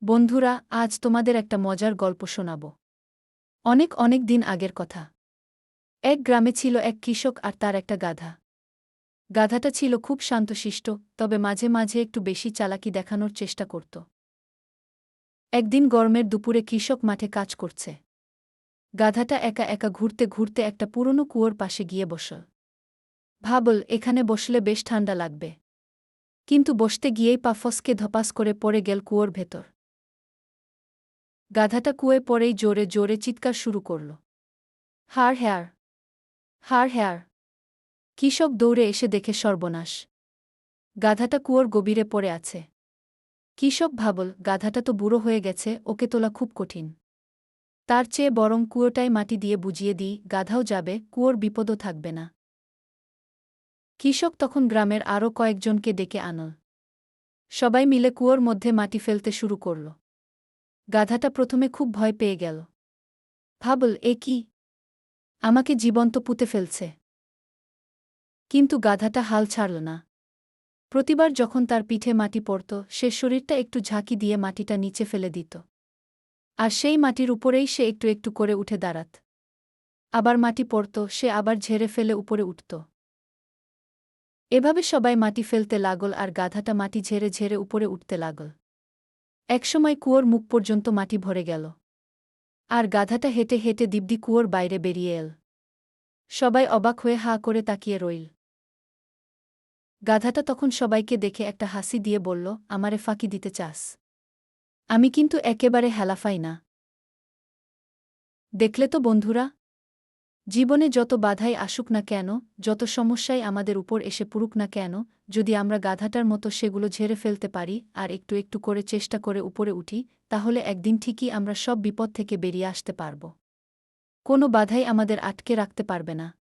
বন্ধুরা, আজ তোমাদের একটা মজার গল্প শোনাব। অনেক অনেক দিন আগের কথা। এক গ্রামে ছিল এক কৃষক আর তার একটা গাধা। গাধাটা ছিল খুব শান্তশিষ্ট, তবে মাঝে মাঝে একটু বেশি চালাকি দেখানোর চেষ্টা করত। একদিন গরমের দুপুরে কৃষক মাঠে কাজ করছে। গাধাটা একা একা ঘুরতে ঘুরতে একটা পুরনো কুয়োর পাশে গিয়ে বসল। ভাবল, এখানে বসলে বেশ ঠান্ডা লাগবে। কিন্তু বসতে গিয়েই পা ফসকে ধপাস করে পড়ে গেল কুয়োর ভেতর। গাধাটা কুয়োয় পড়েই জোরে জোরে চিৎকার শুরু করল, হার হেয়ার, হার হেয়ার। কৃষক দৌড়ে এসে দেখে সর্বনাশ, গাধাটা কুয়োর গভীরে পড়ে আছে। কৃষক ভাবল, গাধাটা তো বুড়ো হয়ে গেছে, ওকে তোলা খুব কঠিন। তার চেয়ে বরং কুয়োটায় মাটি দিয়ে বুঝিয়ে দিই, গাধাও যাবে, কুয়োর বিপদও থাকবে না। কৃষক তখন গ্রামের আরও কয়েকজনকে ডেকে আনল। সবাই মিলে কুয়োর মধ্যে মাটি ফেলতে শুরু করল। গাধাটা প্রথমে খুব ভয় পেয়ে গেল। ভাবল, এ কি, আমাকে জীবন্ত পুঁতে ফেলছে। কিন্তু গাধাটা হাল ছাড়ল না। প্রতিবার যখন তার পিঠে মাটি পড়ত, সে শরীরটা একটু ঝাঁকি দিয়ে মাটিটা নিচে ফেলে দিত। আর সেই মাটির উপরেই সে একটু একটু করে উঠে দাঁড়াত। আবার মাটি পড়ত, সে আবার ঝেড়ে ফেলে উপরে উঠত। এভাবে সবাই মাটি ফেলতে লাগল আর গাধাটা মাটি ঝেড়ে ঝেড়ে উপরে উঠতে লাগল। একসময় কুয়োর মুখ পর্যন্ত মাটি ভরে গেল। আর গাধাটা হেঁটে হেঁটে দিব্যি কুয়োর বাইরে বেরিয়ে এল। সবাই অবাক হয়ে হাঁ করে তাকিয়ে রইল। গাধাটা তখন সবাইকে দেখে একটা হাসি দিয়ে বলল, আমারে ফাঁকি দিতে চাস? আমি কিন্তু একেবারে হেলাফাই না। দেখলে তো বন্ধুরা, জীবনে যত বাধাই আসুক না কেন, যত সমস্যাই আমাদের উপর এসে পড়ুক না কেন, যদি আমরা গাধাটার মতো সেগুলো ঝেড়ে ফেলতে পারি আর একটু একটু করে চেষ্টা করে উপরে উঠি, তাহলে একদিন ঠিকই আমরা সব বিপদ থেকে বেরিয়ে আসতে পারব। কোনো বাধাই আমাদের আটকে রাখতে পারবে না।